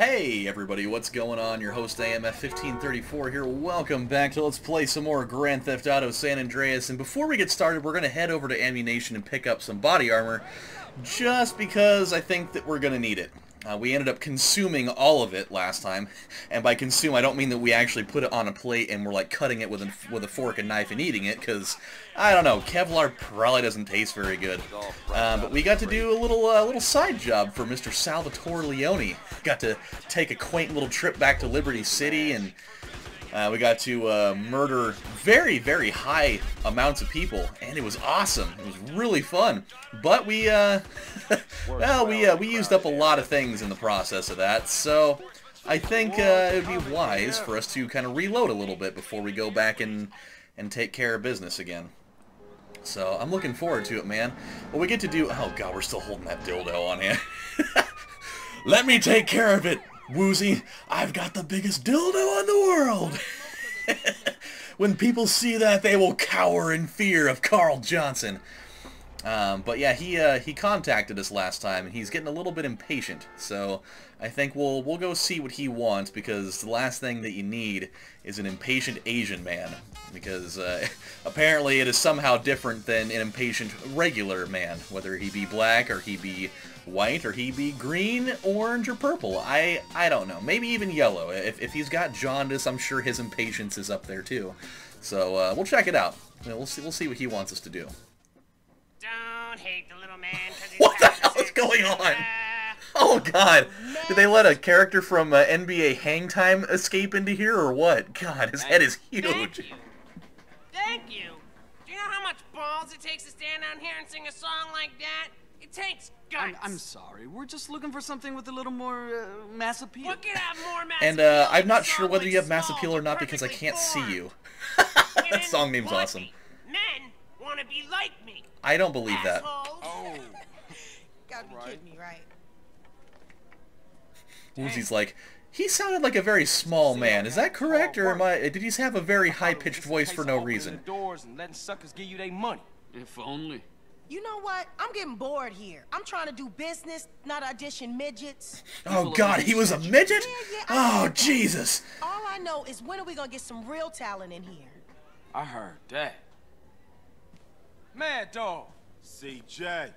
Hey everybody, what's going on? Your host AMF1534 here. Welcome back to Let's Play some more Grand Theft Auto San Andreas. And before we get started, we're going to head over to Ammunition and pick up some body armor, just because I think that we're going to need it. We ended up consuming all of it last time, and by consume I don't mean that we actually put it on a plate and we're like cutting it with a fork and knife and eating it, because I don't know, Kevlar probably doesn't taste very good. But we got to do a little side job for Mr. Salvatore Leone. Got to take a quaint little trip back to Liberty City, and we got to murder very, very high amounts of people, and it was awesome. It was really fun. But we, well, we used up a lot of things in the process of that, so I think it would be wise for us to kind of reload a little bit before we go back and take care of business again. So I'm looking forward to it, man. What we get to do... Oh, God, we're still holding that dildo on here. Let me take care of it, Woozy. I've got the biggest dildo in the world. When people see that, they will cower in fear of Carl Johnson. But yeah, he contacted us last time, and he's getting a little bit impatient. So I think we'll go see what he wants, because the last thing that you need is an impatient Asian man. Because apparently it is somehow different than an impatient regular man, whether he be black or he be white or he be green, orange, or purple. I don't know. Maybe even yellow. If he's got jaundice, I'm sure his impatience is up there too. So we'll check it out. We'll see what he wants us to do. Don't hate the little man. What the hell is going on? Oh God! Did they let a character from NBA Hang Time escape into here, or what? God, his head is huge. Thank you. Thank you. Do you know how much balls it takes to stand down here and sing a song like that? It takes guts. I'm sorry. We're just looking for something with a little more mass appeal. What could have more mass And appeal I'm than not a sure song whether like you have mass Small appeal or not but because I perfectly can't see formed? you. Women That song name's want awesome. me. Men want to be like me. I don't believe that. Assholes. Oh. Gotta be kidding me, right? Woozy's like, he sounded like a very small man. Is that correct, or did he have a very high-pitched voice for no reason? Doors and letting suckers give you their money. If only. You know what? I'm getting bored here. I'm trying to do business, not audition midgets. Oh God, he was a midget? Yeah, Oh Jesus! All I know is when are we gonna get some real talent in here? I heard that. Mad Dog. CJ.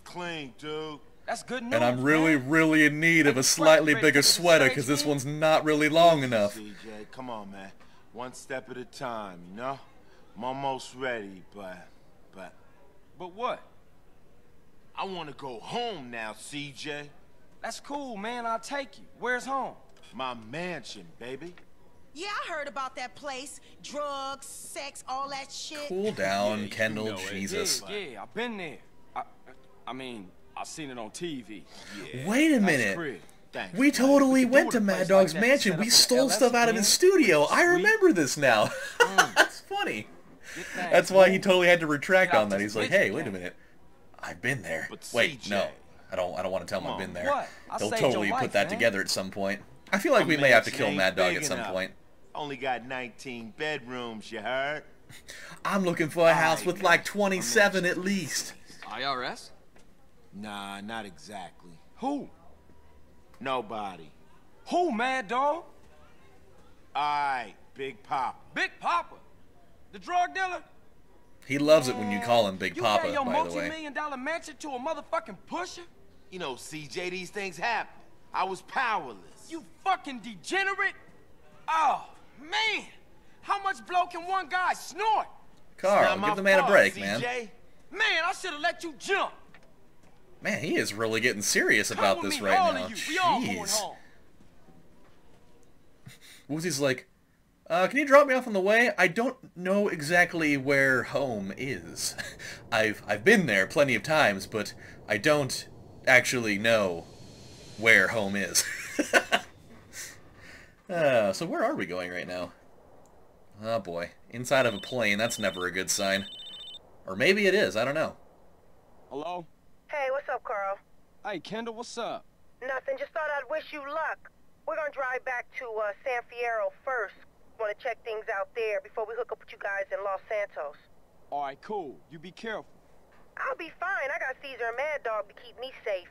Clean, dude. That's good news. And I'm really, man. really in need of a slightly bigger sweater, because this one's not really long enough. CJ, come on, man. One step at a time, you know? I'm almost ready, but... But what? I want to go home now, CJ. That's cool, man. I'll take you. Where's home? My mansion, baby. Yeah, I heard about that place. Drugs, sex, all that shit. Cool down, Yeah, you Kendall, know it. Jesus. Yeah, I've been there. I mean, I've seen it on TV. Yeah. Wait a That's minute. crib. Thanks. We totally We could went do to it a Mad place Dog's like that, mansion. set We up stole an stuff out of his LS studio. I Sweet. remember this now. That's funny. That's why he totally had to retract on that. He's like, hey, wait a minute. I've been there. But Wait, CJ, no. I don't want to tell him come I've been on. there. What? I He'll saved totally your put life, that man. together at some point. I feel like we My may have to mansion kill ain't Mad Dog big at some enough. point. Only got 19 bedrooms, you heard? I'm looking for a house Aight, with man. like 27 at least. IRS? Nah, not exactly. Who? Nobody. Who, Mad Dog? Alright, Big Pop. Big Papa. The drug dealer? He loves it when you call him Big You Papa, gave your by the way. multi-million-dollar mansion to a motherfucking pusher? You know, CJ, these things happen. I was powerless. You fucking degenerate! Oh, man! How much blow can one guy snort? Carl, Not my give the man a fault, break, CJ. man. Man, I should have let you jump. Man, he is really getting serious about Come with this me, right all now. of you. We all going Jeez. home. Woozy's like, can you drop me off on the way? I don't know exactly where home is. I've been there plenty of times, but I don't actually know where home is. So where are we going right now? Oh boy, inside of a plane. That's never a good sign. Or maybe it is. I don't know. Hello? Hey, what's up, Carl? Hey, Kendall, what's up? Nothing, just thought I'd wish you luck. We're gonna drive back to San Fierro first. Want to check things out there before we hook up with you guys in Los Santos. All right, cool. You be careful. I'll be fine. I got Caesar and Mad Dog to keep me safe.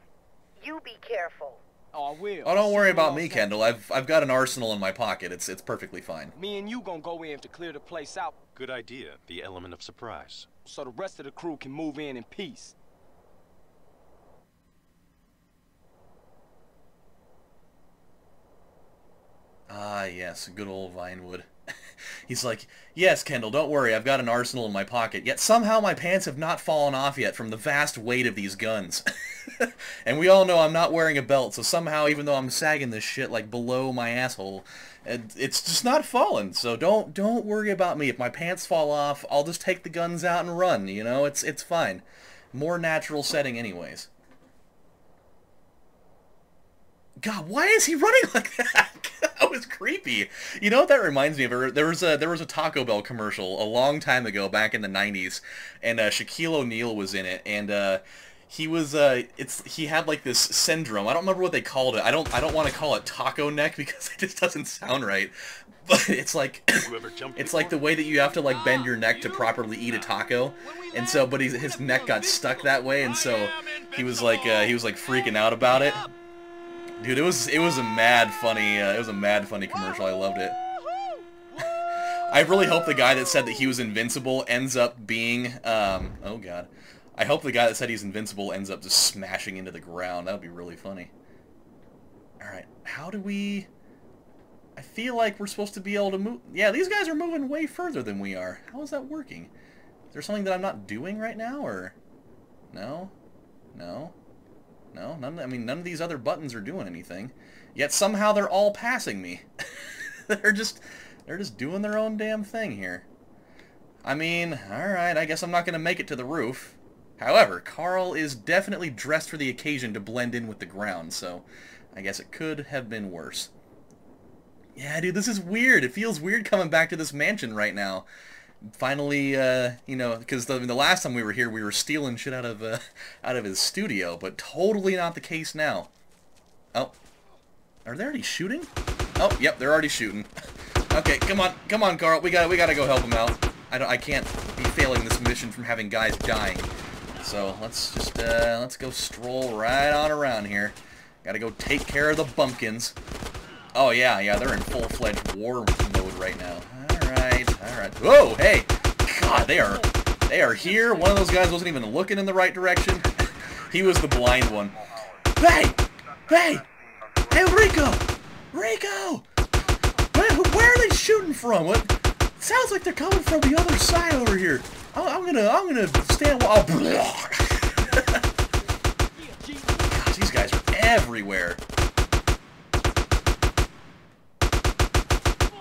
You be careful. Oh, I will. Oh, don't worry about me, Los Kendall. I've got an arsenal in my pocket. It's perfectly fine. Me and you gonna go in to clear the place out Good idea. The element of surprise. so the rest of the crew can move in peace. Ah, yes, good old Vinewood. He's like, yes, Kendall, don't worry, I've got an arsenal in my pocket, yet somehow my pants have not fallen off yet from the vast weight of these guns. And we all know I'm not wearing a belt, so somehow, even though I'm sagging this shit, like, below my asshole, it's just not falling, so don't worry about me. If my pants fall off, I'll just take the guns out and run, you know, it's fine. More natural setting anyways. God, why is he running like that? That was creepy. You know what that reminds me of? There was a Taco Bell commercial a long time ago, back in the 90s, and Shaquille O'Neal was in it, and he was he had like this syndrome. I don't remember what they called it. I don't want to call it taco neck because it just doesn't sound right. But it's like it's like the way that you have to like bend your neck to properly eat a taco, and so but his neck got stuck that way, and so he was like freaking out about it. Dude, it was a mad funny commercial. I loved it. I really hope the guy that said that he was invincible ends up being oh god. I hope the guy that said he's invincible ends up just smashing into the ground. That would be really funny. Alright, how do we... I feel like we're supposed to be able to move... Yeah, these guys are moving way further than we are. How is that working? Is there something that I'm not doing right now, or... No? No? No? None of these other buttons are doing anything. Yet somehow they're all passing me. They're just doing their own damn thing here. I mean, alright, I guess I'm not going to make it to the roof. However, Carl is definitely dressed for the occasion to blend in with the ground, so I guess it could have been worse. Yeah, dude, this is weird. It feels weird coming back to this mansion right now. Finally, you know, because the last time we were here, we were stealing shit out of his studio, but totally not the case now. Oh, are they already shooting? Oh, yep, they're already shooting. Okay, come on, Carl. We gotta go help him out. I can't be failing this mission from having guys dying. So let's just let's go stroll right on around here. Gotta go take care of the bumpkins. Oh yeah, they're in full-fledged war mode right now. Alright. Whoa, hey! God, they are here. One of those guys wasn't even looking in the right direction. He was the blind one. Hey, Rico! Where are they shooting from? What? Sounds like they're coming from the other side over here. I'm gonna stand. Oh, gosh, these guys are everywhere.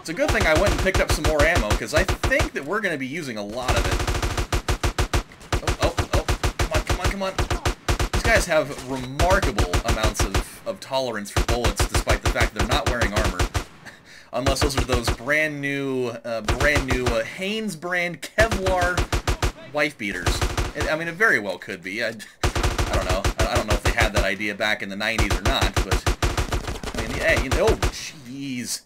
It's a good thing I went and picked up some more ammo, because I think that we're going to be using a lot of it. Oh, come on. These guys have remarkable amounts of tolerance for bullets, despite the fact they're not wearing armor. Unless those are those brand new Hanes brand Kevlar wife beaters. I mean, it very well could be. I don't know. I don't know if they had that idea back in the 90s or not, but I mean, hey, you know, oh, jeez.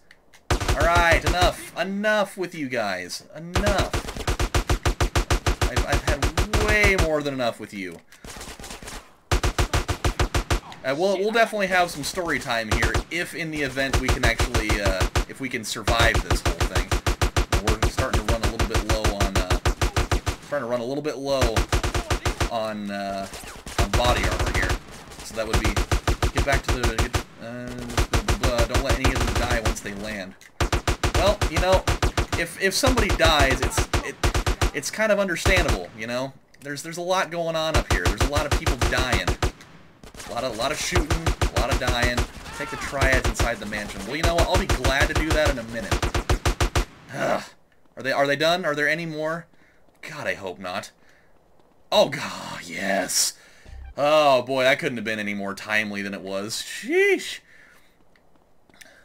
Alright, enough with you guys. Enough. I've had way more than enough with you. We'll definitely have some story time here, if in the event we can actually, if we can survive this whole thing. We're starting to run a little bit low on, body armor here. So that would be, get back to the, don't let any of them die once they land. Well, you know, if somebody dies, it's kind of understandable, you know? There's a lot going on up here. There's a lot of people dying. A lot of shooting, a lot of dying. Take the triads inside the mansion. Well, you know what? I'll be glad to do that in a minute. Ugh. Are they done? Are there any more? God, I hope not. Oh, God, yes. Oh, boy, that couldn't have been any more timely than it was. Sheesh.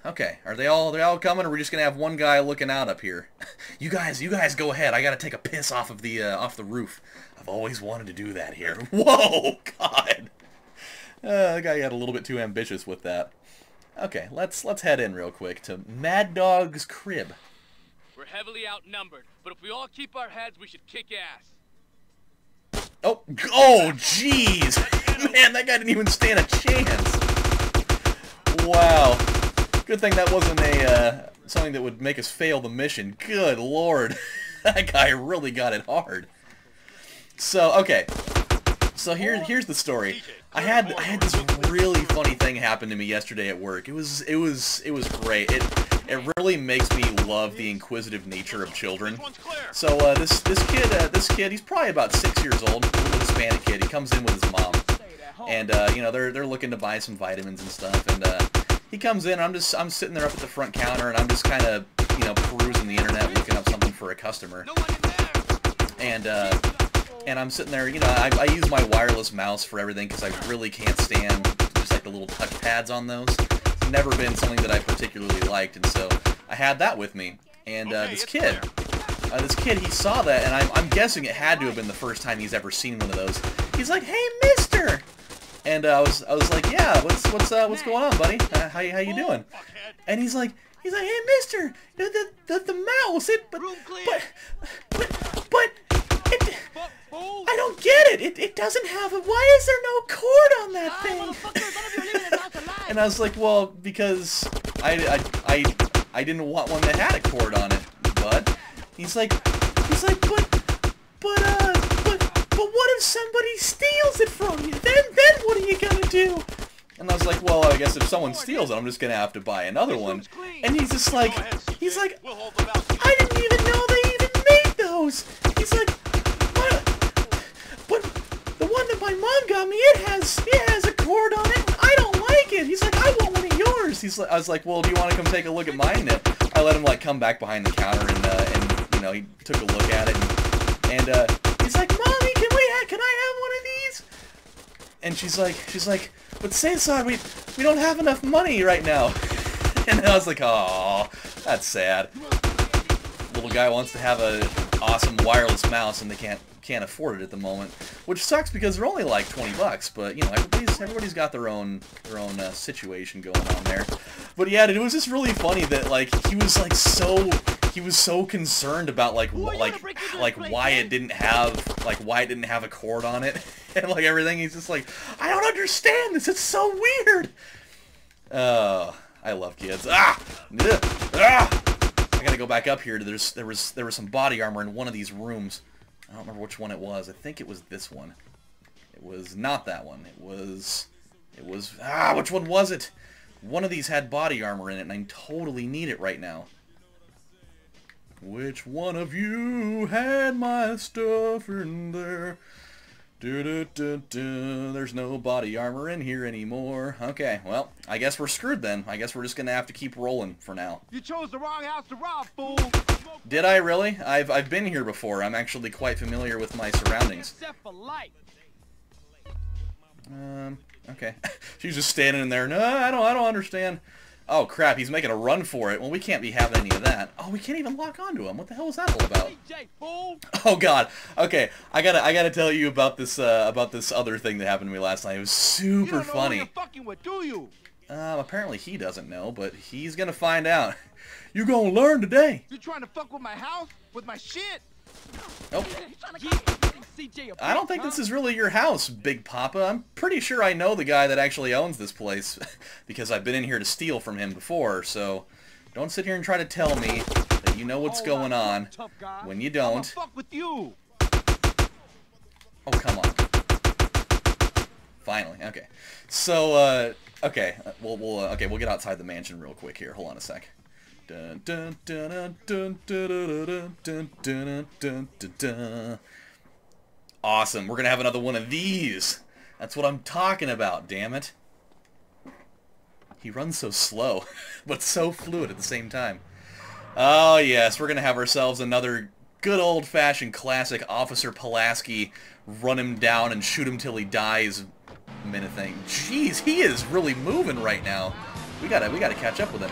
Okay, are they all coming, or are we just gonna have one guy looking out up here? You guys go ahead. I gotta take a piss off the roof. I've always wanted to do that here. Whoa, God. The guy got a little bit too ambitious with that. Okay, let's head in real quick to Mad Dog's crib. We're heavily outnumbered, but if we all keep our heads, we should kick ass. Oh, jeez. Man, that guy didn't even stand a chance. Wow. Good thing that wasn't a something that would make us fail the mission. Good lord. That guy really got it hard. So, okay. So here's the story. I had this really funny thing happen to me yesterday at work. It was great. It really makes me love the inquisitive nature of children. So this kid, he's probably about 6 years old, a little Hispanic kid. He comes in with his mom, and you know, they're looking to buy some vitamins and stuff. And he comes in. I'm sitting there up at the front counter, and I'm just kind of, you know, perusing the internet, looking up something for a customer. And I'm sitting there, you know, I use my wireless mouse for everything because I really can't stand just like the little touch pads on those. It's never been something that I particularly liked, and so I had that with me. And this kid, he saw that, and I'm guessing it had to have been the first time he's ever seen one of those. He's like, "Hey, mister!" And I was like, "Yeah, what's going on, buddy? How you doing?" And he's like, "Hey, mister, the mouse, but I don't get it. It doesn't have a. Why is there no cord on that thing?" And I was like, "Well, because I didn't want one that had a cord on it, bud." He's like, but what if somebody steals it from you? Then what are you gonna do? And I was like, well, I guess if someone steals it, I'm just gonna have to buy another one. And he's just like, I didn't even know they even made those. He's like, but the one that my mom got me, it has a cord on it. And I don't like it. He's like, I want one of yours. I was like, well, do you want to come take a look at mine? And I let him like come back behind the counter, and you know, he took a look at it, and he's like, Mommy, can I have one of these? And she's like, but Cesar, we don't have enough money right now. And I was like, oh, that's sad. Little guy wants to have a awesome wireless mouse, and they can't afford it at the moment, which sucks because they're only like 20 bucks. But you know, everybody's got their own situation going on there. But yeah, it was just really funny that like he was so concerned about like why it didn't have a cord on it and like everything. He's just like, I don't understand this. It's so weird. I love kids. I gotta go back up here. There was some body armor in one of these rooms. I don't remember which one it was. I think it was this one. It was not that one. It was which one was it? One of these had body armor in it, and I totally need it right now. Which one of you had my stuff in there? There's no body armor in here anymore. Okay, well, I guess we're screwed then. I guess we're just gonna have to keep rolling for now. You chose the wrong house to rob, fool. Did I really? I've been here before. I'm actually quite familiar with my surroundings. Okay. She's just standing in there. No, I don't understand. Oh crap, he's making a run for it. Well, we can't be having any of that. Oh, we can't even lock onto him. What the hell is that all about? Oh god. Okay, I gotta tell you about this other thing that happened to me last night. It was super funny. You don't know who you're fucking with, do you? Apparently he doesn't know, but he's gonna find out. You gonna learn today. You trying to fuck with my house? With my shit? Nope. I don't think this is really your house, Big Papa. I'm pretty sure I know the guy that actually owns this place because I've been in here to steal from him before, so don't sit here and try to tell me that you know what's going on when you don't. Fuck with you. Oh, come on. Finally. Okay. So, okay. We'll get outside the mansion real quick here. Hold on a sec. Dun, dun, dun, dun, dun, dun, dun, dun, dun, dun, dun. Awesome. We're going to have another one of these. That's what I'm talking about, damn it. He runs so slow, but so fluid at the same time. Oh, yes. We're going to have ourselves another good old-fashioned classic Officer Pulaski run him down and shoot him till he dies minute thing. Jeez, he is really moving right now. We gotta catch up with him.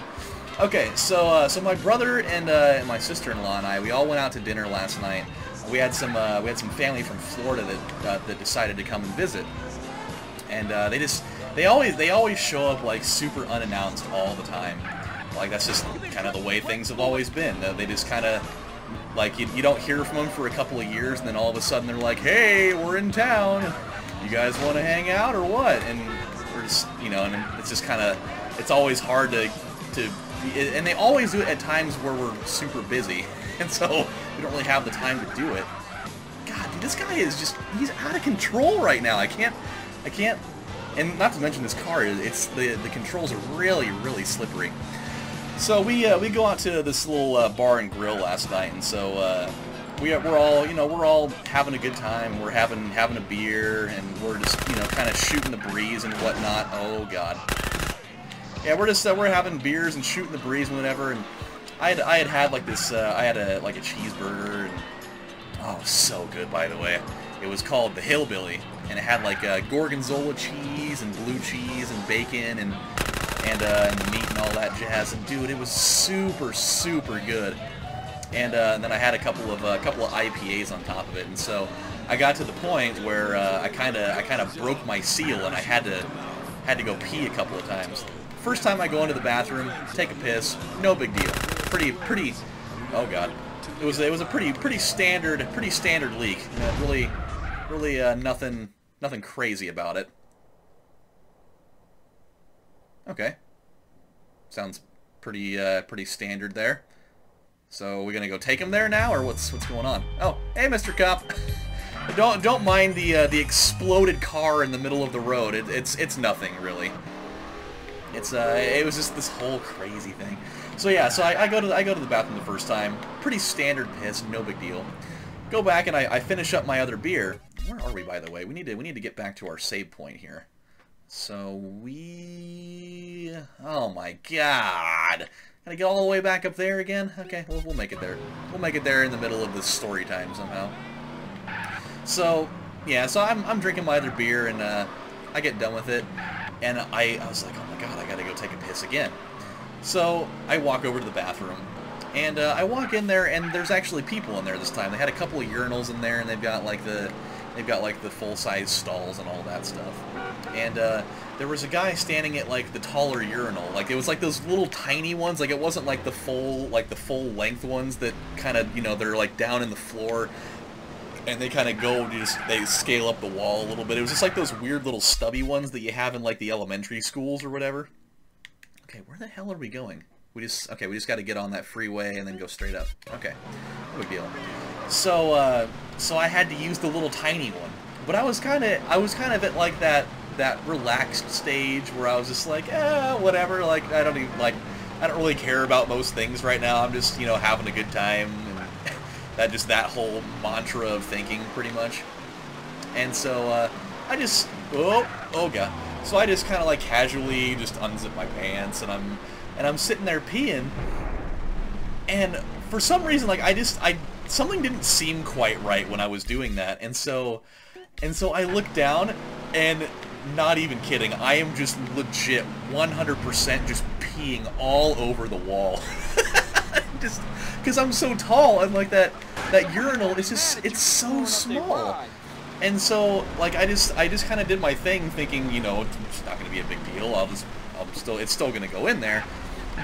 Okay, so my brother and my sister-in-law and I, we all went out to dinner last night. We had some family from Florida that decided to come and visit, and they always show up like super unannounced all the time. Like that's just kind of the way things have always been. They just kind of like you don't hear from them for a couple of years, and then all of a sudden they're like, "Hey, we're in town. You guys want to hang out or what?" And we're just and it's just kind of it's always hard to and they always do it at times where we're super busy, and so we don't really have the time to do it. God, dude, this guy is he's out of control right now. I can't, and not to mention this car, the controls are really, really slippery. So we go out to this little bar and grill last night, and so we're all having a good time. We're having a beer, and we're just kind of shooting the breeze and whatnot. Oh God, yeah, we're having beers and shooting the breeze and whatever. And I had like this I had a cheeseburger, and oh, so good, by the way. It was called the Hillbilly, and it had like gorgonzola cheese and blue cheese and bacon and meat and all that jazz. And dude, it was super, super good. And then I had a couple of IPAs on top of it, and so I got to the point where I kind of broke my seal, and I had to go pee a couple of times. First time I go into the bathroom, take a piss, no big deal. Pretty. Oh God, it was a pretty standard leak. Really nothing crazy about it. Okay, sounds pretty standard there. So we're gonna go take him there now, or what's going on? Oh, hey, Mr. Cop. Don't mind the exploded car in the middle of the road. It's nothing really. It was just this whole crazy thing. So yeah, so I go to the bathroom the first time. Pretty standard piss, no big deal. Go back and I finish up my other beer. Where are we, by the way? We need to get back to our save point here. So oh my God. Gotta get all the way back up there again? Okay, we'll make it there. We'll make it there in the middle of this story time somehow. So, yeah, so I'm drinking my other beer, and I get done with it, and I was like, oh my God, I gotta go take a piss again. So, I walk over to the bathroom, and I walk in there, and there's actually people in there this time. They had a couple of urinals in there, and they've got like the full-size stalls and all that stuff. And there was a guy standing at like the taller urinal. Like it was like those little tiny ones. Like it wasn't like the full length ones that kind of, they're like down in the floor, and they kind of they scale up the wall a little bit. It was just like those weird little stubby ones that you have in like the elementary schools or whatever. Okay, where the hell are we going? We just got to get on that freeway and then go straight up. Okay, no big deal. So so I had to use the little tiny one, but I was kind of at like that relaxed stage where I was just like, whatever. Like I don't really care about most things right now. I'm just having a good time, and that whole mantra of thinking pretty much. And so I just oh God. So I just kind of like casually just unzip my pants, and I'm sitting there peeing, and for some reason like something didn't seem quite right when I was doing that, and so I looked down, and not even kidding, I am just legit 100% just peeing all over the wall. Just because I'm so tall, and like that urinal is it's so small. And so like I just kind of did my thing, thinking, it's not gonna be a big deal. It's still gonna go in there.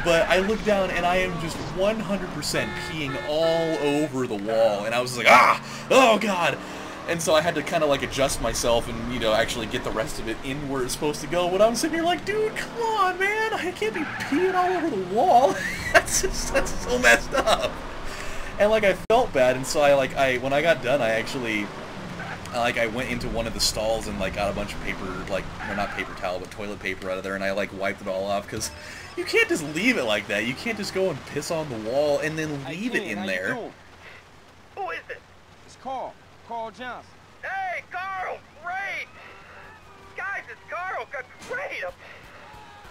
But I look down, and I am just 100% peeing all over the wall, and I was like, oh God. And so I had to kind of like adjust myself and, actually get the rest of it in where it's supposed to go. But I'm sitting here like, dude, come on, man. I can't be peeing all over the wall. that's so messed up. And like I felt bad, and so when I got done, I actually I went into one of the stalls and like got a bunch of paper, not paper towel, but toilet paper out of there, and I like wiped it all off, because you can't just leave it like that. You can't just go and piss on the wall and then leave it in there. Who is it? It's Carl Johnson. Hey, Carl, great! Guys, it's Carl, great!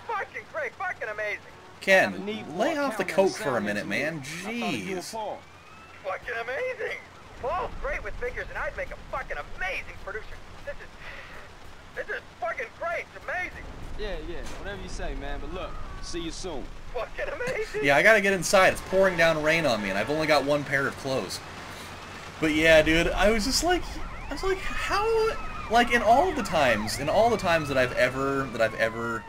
Fucking great, fucking amazing. Ken, lay off the coke for a minute, man. Jeez. Fucking amazing. Paul's great with figures, and I'd make a fucking amazing producer. This is fucking great. It's amazing. Yeah, whatever you say, man. But look, see you soon. Fucking amazing. Yeah, I gotta get inside. It's pouring down rain on me, and I've only got one pair of clothes. But yeah, dude, I was like, how? Like in all the times that I've ever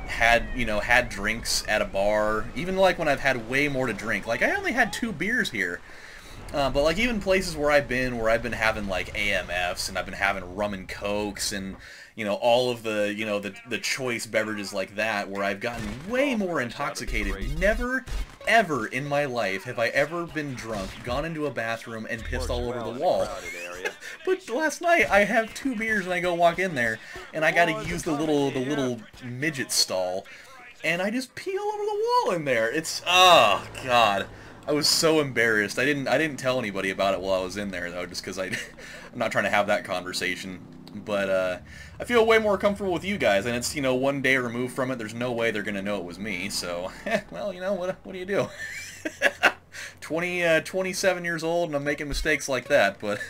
had, had drinks at a bar, even like when I've had way more to drink. Like I only had 2 beers here. But like even places where I've been having like AMFs and I've been having rum and cokes and all of the the choice beverages like that, where I've gotten way more intoxicated. Never ever in my life have I ever been drunk, gone into a bathroom and pissed all over the wall. But last night I have 2 beers and I go walk in there and I gotta use the little midget stall and I just pee all over the wall in there. It's oh god. I was so embarrassed. I didn't tell anybody about it while I was in there though, just because I'm not trying to have that conversation. But I feel way more comfortable with you guys, and it's 1 day removed from it. There's no way they're gonna know it was me. So well, what do you do? 27 years old and I'm making mistakes like that, but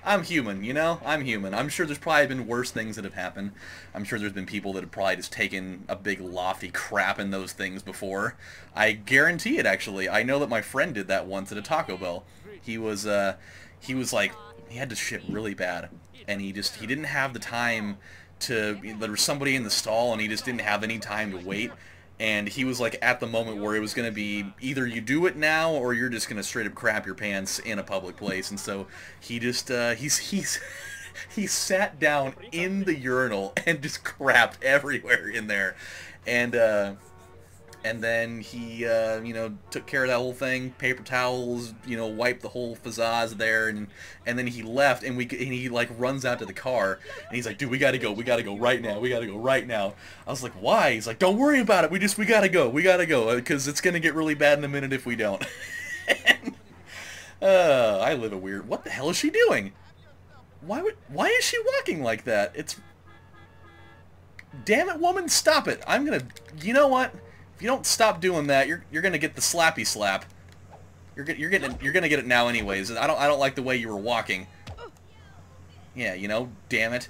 I'm human, I'm human. I'm sure there's probably been worse things that have happened. I'm sure there's been people that have probably just taken a big lofty crap in those things before. I guarantee it, actually. I know that my friend did that once at a Taco Bell. He was like, he had to shit really bad, and he didn't have the time to, there was somebody in the stall and he just didn't have any time to wait. And he was like at the moment where it was going to be either you do it now or you're just going to straight up crap your pants in a public place. And so he just, he sat down in the urinal and just crapped everywhere in there. And then he, took care of that whole thing, paper towels, wiped the whole pizzazz there, and then he left, and he like runs out to the car, and he's like, dude, we gotta go right now. I was like, why? He's like, don't worry about it, we gotta go, because it's gonna get really bad in a minute if we don't. And, I live a weird, what the hell is she doing? Why is she walking like that? Damn it, woman, stop it. I'm gonna, you know what? If you don't stop doing that, you're gonna get the slappy slap. You're gonna get it now anyways. I don't like the way you were walking. Yeah, damn it.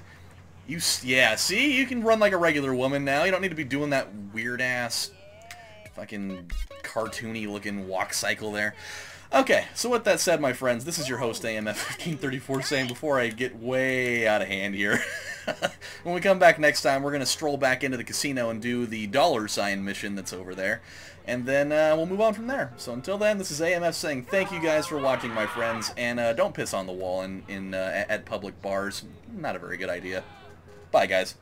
Yeah, see, you can run like a regular woman now. You don't need to be doing that weird ass fucking cartoony looking walk cycle there. Okay, so with that said, my friends, this is your host AMF1534 saying, before I get way out of hand here, when we come back next time, we're going to stroll back into the casino and do the $sign mission that's over there, and then we'll move on from there. So until then, this is AMF saying thank you guys for watching, my friends, and don't piss on the wall at public bars. Not a very good idea. Bye, guys.